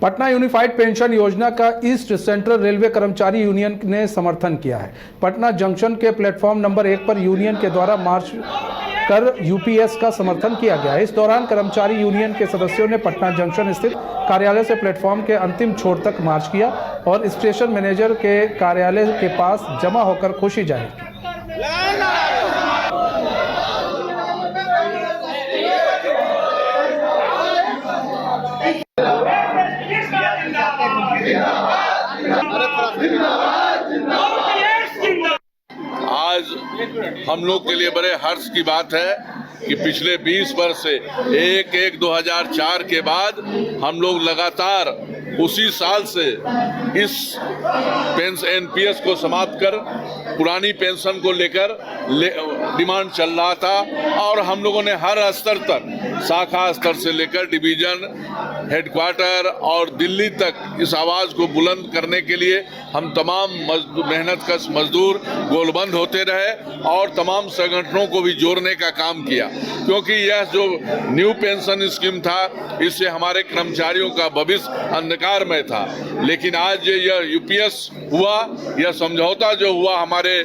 Patna unified pension योजना का east central railway कर्मचारी यूनियन ने समर्थन किया है। पटना जंक्शन के प्लेटफॉर्म नंबर 1 पर यूनियन के द्वारा मार्च कर यूपीएस का समर्थन किया गया। इस दौरान कर्मचारी यूनियन के सदस्यों ने पटना जंक्शन स्थित कार्यालय से प्लेटफॉर्म के अंतिम छोर तक मार्च किया और स्टेशन मैनेजर के कार्यालय के पास जमा होकर खुशी जाहिर की। आज हम लोग के लिए बड़े हर्ष की बात है कि पिछले 20 वर्ष से 1/1/2004 के बाद हम लोग लगातार उसी साल से इस एनपीएस को समाप्त कर पुरानी पेंशन को लेकर डिमांड चल रहा था और हम लोगों ने हर स्तर तक, शाखा स्तर से लेकर डिवीजन, हेडक्वार्टर और दिल्ली तक इस आवाज़ को बुलंद करने के लिए हम तमाम मेहनतकश मजदूर गोलबंद होते रहे और तमाम संगठनों को भी जोड़ने का काम किया, क्योंकि यह जो न्यू पेंशन स्कीम था इससे हमारे कर्मचारियों का भविष्य अंधकारमय था। लेकिन आज यह यूपीएस हुआ, यह समझौता जो हुआ हमारे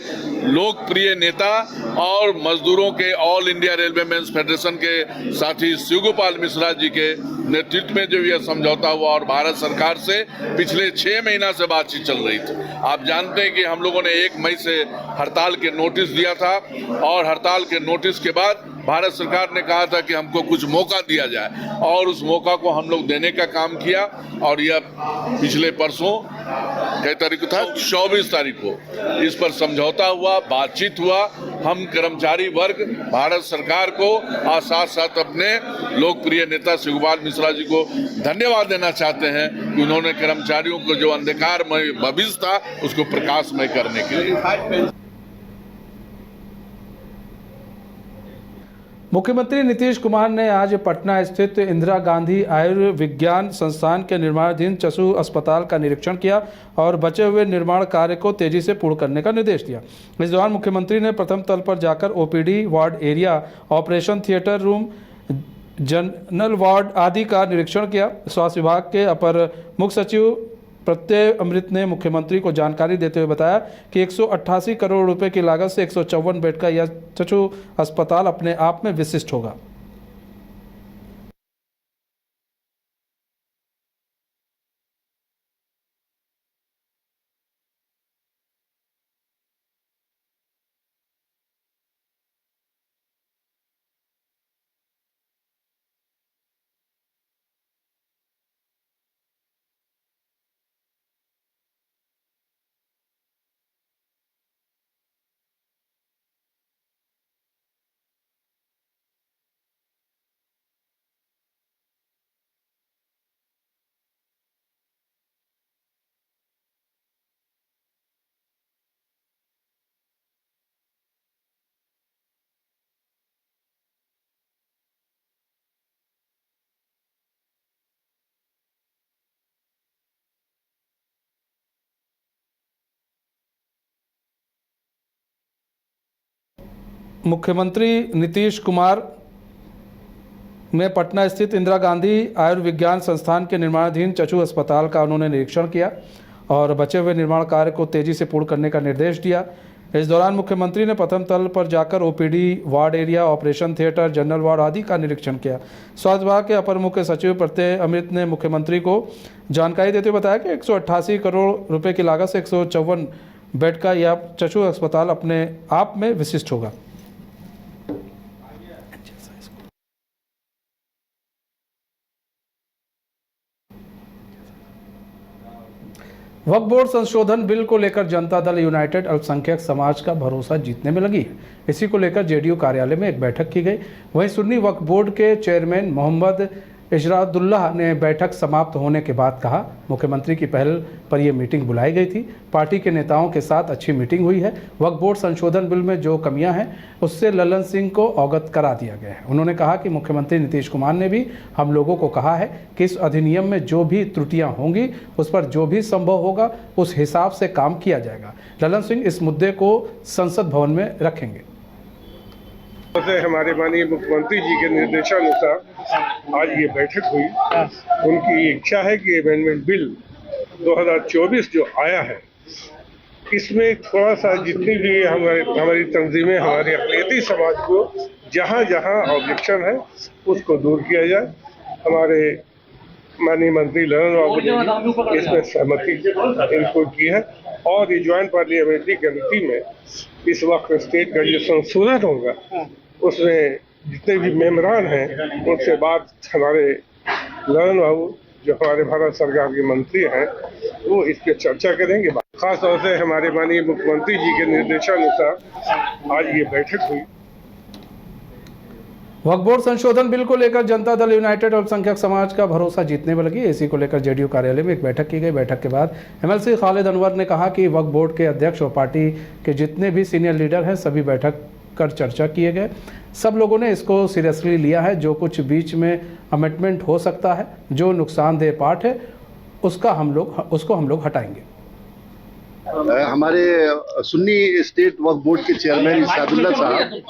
लोकप्रिय नेता और मजदूरों के All India Railway men's federation के साथी शिवगोपाल मिश्रा जी के नेतृत्व में जो यह समझौता हुआ और भारत सरकार से पिछले 6 महीना से बातचीत चल रही थी। आप जानते हैं कि हम लोगों ने 1 मई से हड़ताल के नोटिस दिया था और हड़ताल के नोटिस के बाद भारत सरकार ने कहा था कि हमको कुछ मौका दिया जाए और उस मौका को हम लोग देने का काम किया और यह पिछले परसों कई तारीख को था, 24 तारीख को इस पर समझौता हुआ, बातचीत हुआ। हम कर्मचारी वर्ग भारत सरकार को और साथ साथ अपने लोकप्रिय नेता शिवगोपाल मिश्रा जी को धन्यवाद देना चाहते हैं कि उन्होंने कर्मचारियों को जो अंधकारमय भविष्य था उसको प्रकाशमय करने के लिए। मुख्यमंत्री नीतीश कुमार ने आज पटना स्थित इंदिरा गांधी आयुर्विज्ञान संस्थान के निर्माणाधीन चक्षु अस्पताल का निरीक्षण किया और बचे हुए निर्माण कार्य को तेजी से पूर्ण करने का निर्देश दिया। इस दौरान मुख्यमंत्री ने प्रथम तल पर जाकर OPD, ward area, operation theatre room, general ward आदि का निरीक्षण किया। स्वास्थ्य विभाग के अपर मुख्य सचिव प्रत्यय अमृत ने मुख्यमंत्री को जानकारी देते हुए बताया कि 188 करोड़ रुपए की लागत से 154 बेड का यह चक्षु अस्पताल अपने आप में विशिष्ट होगा। मुख्यमंत्री नीतीश कुमार में पटना स्थित इंदिरा गांधी आयुर्विज्ञान संस्थान के निर्माणाधीन चक्षु अस्पताल का उन्होंने निरीक्षण किया और बचे हुए निर्माण कार्य को तेजी से पूर्ण करने का निर्देश दिया। इस दौरान मुख्यमंत्री ने प्रथम तल पर जाकर OPD, ward area, operation theatre, general ward आदि का निरीक्षण किया। स्वास्थ्य विभाग के अपर मुख्य सचिव प्रत्यय अमृत ने मुख्यमंत्री को जानकारी देते हुए बताया कि 188 करोड़ रुपए की लागत से 154 बेड का यह चक्षु अस्पताल अपने आप में विशिष्ट होगा। वक्फ बोर्ड संशोधन बिल को लेकर जनता दल यूनाइटेड अल्पसंख्यक समाज का भरोसा जीतने में लगी है। इसी को लेकर जेडीयू कार्यालय में एक बैठक की गई। वहीं सुन्नी वक्फ बोर्ड के चेयरमैन मोहम्मद इजरातुल्लाह ने बैठक समाप्त होने के बाद कहा, मुख्यमंत्री की पहल पर यह मीटिंग बुलाई गई थी। पार्टी के नेताओं के साथ अच्छी मीटिंग हुई है। वक्फ बोर्ड संशोधन बिल में जो कमियां हैं उससे ललन सिंह को अवगत करा दिया गया है। उन्होंने कहा कि मुख्यमंत्री नीतीश कुमार ने भी हम लोगों को कहा है कि इस अधिनियम में जो भी त्रुटियां होंगी उस पर जो भी संभव होगा उस हिसाब से काम किया जाएगा। ललन सिंह इस मुद्दे को संसद भवन में रखेंगे। से हमारे माननीय मुख्यमंत्री जी के निर्देशानुसार आज ये बैठक हुई। उनकी इच्छा है कि अमेंडमेंट बिल 2024 जो आया है, इसमें थोड़ा सा जितनी भी हमारी तंजीमें, हमारे अक़लियती समाज को जहाँ जहाँ ऑब्जेक्शन है उसको दूर किया जाए। हमारे माननीय मंत्री ललन बाबू ने इसमें सहमति इनको की है और ये ज्वाइंट पार्लियामेंट्री कमेटी में इस वक्त स्टेट का जो संशोधन होगा उसमें जितने भी मेंबरान हैं उनसे बात हमारे ललन बाबू जो हमारे भारत सरकार के मंत्री हैं वो इस पर चर्चा करेंगे। खास तौर से हमारे माननीय मुख्यमंत्री जी के निर्देशानुसार आज ये बैठक हुई। वक्फ बोर्ड संशोधन बिल को लेकर जनता दल यूनाइटेड अल्पसंख्यक समाज का भरोसा जीतने में लगी। इसी को लेकर जेडीयू कार्यालय में एक बैठक की गई। बैठक के बाद एमएलसी खालिद अनवर ने कहा कि वक्फ बोर्ड के अध्यक्ष और पार्टी के जितने भी सीनियर लीडर हैं सभी बैठक कर चर्चा किए गए। सब लोगों ने इसको सीरियसली लिया है। जो कुछ बीच में अमेंडमेंट हो सकता है, जो नुकसानदेह पार्ट है, उसको हम लोग हटाएंगे। हमारे सुन्नी स्टेट वक्फ बोर्ड के चेयरमैन इरशादुल्ला साहब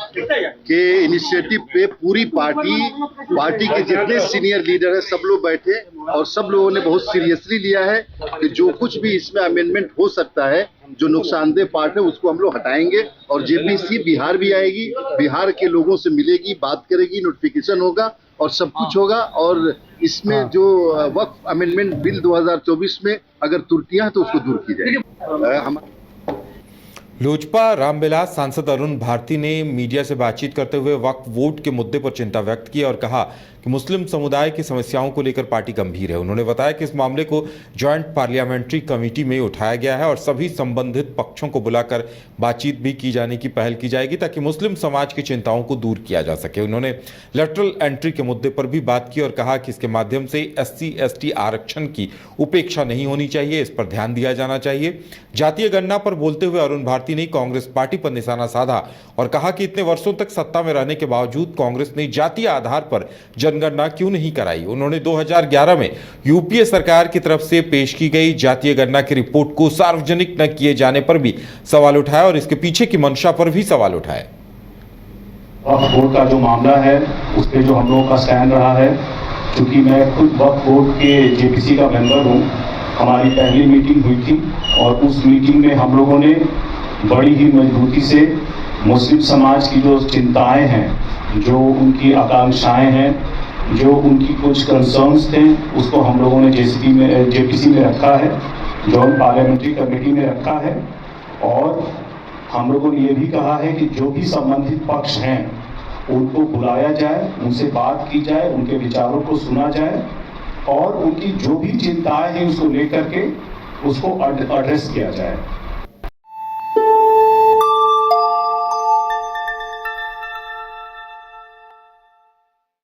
के इनिशिएटिव पे पूरी पार्टी के जितने सीनियर लीडर हैं सब लोग बैठे और सब लोगों ने बहुत सीरियसली लिया है कि जो कुछ भी इसमें अमेंडमेंट हो सकता है, जो नुकसानदेह पार्ट है उसको हम लोग हटाएंगे। और जेपीसी बिहार भी आएगी, बिहार के लोगों से मिलेगी, बात करेगी, नोटिफिकेशन होगा और सब कुछ होगा। और इसमें जो वक्फ अमेंडमेंट बिल 2024 में अगर त्रुटियां हैं तो उसको दूर की जाएगी। लोजपा रामविलास सांसद अरुण भारती ने मीडिया से बातचीत करते हुए वक्फ वोट के मुद्दे पर चिंता व्यक्त की और कहा कि मुस्लिम समुदाय की समस्याओं को लेकर पार्टी गंभीर है। उन्होंने बताया कि इस मामले को जॉइंट पार्लियामेंट्री कमेटी में उठाया गया है और सभी संबंधित पक्षों को बुलाकर बातचीत भी की जाने की पहल की जाएगी ताकि मुस्लिम समाज की चिंताओं को दूर किया जा सके। उन्होंने लेटरल एंट्री के मुद्दे पर भी बात की और कहा कि इसके माध्यम से SC/ST आरक्षण की उपेक्षा नहीं होनी चाहिए, इस पर ध्यान दिया जाना चाहिए। जातीय गणना पर बोलते हुए अरुण भारती ने कांग्रेस पार्टी पर निशाना साधा और कहा कि इतने वर्षों तक सत्ता में रहने के बावजूद कांग्रेस ने जातीय आधार पर जनगणना क्यों नहीं कराई। उन्होंने 2011 में यूपीए सरकार की तरफ से पेश की गई जातीय गणना की रिपोर्ट को सार्वजनिक न किए जाने पर भी सवाल उठाया और इसके पीछे की मंशा पर भी सवाल उठाए। वक्फ बोर्ड का जो मामला है उस पर जो हम लोगों का स्टैंड रहा है, क्योंकि मैं खुद वक्फ बोर्ड के जेपीसी का मेंबर हूँ, हमारी पहली मीटिंग हुई थी और उस मीटिंग में हम लोगों ने बड़ी ही मजबूती से मुस्लिम समाज की जो चिंताएं हैं, जो उनकी आकांक्षाएं हैं, जो उनकी कुछ कंसर्न्स थे, उसको हम लोगों ने जेपीसी में रखा है, जॉइंट पार्लियामेंट्री कमेटी में रखा है। और हम लोगों ने ये भी कहा है कि जो भी संबंधित पक्ष हैं उनको बुलाया जाए, उनसे बात की जाए, उनके विचारों को सुना जाए और उनकी जो भी चिंताएं हैं उसको लेकर के उसको एड्रेस किया जाए।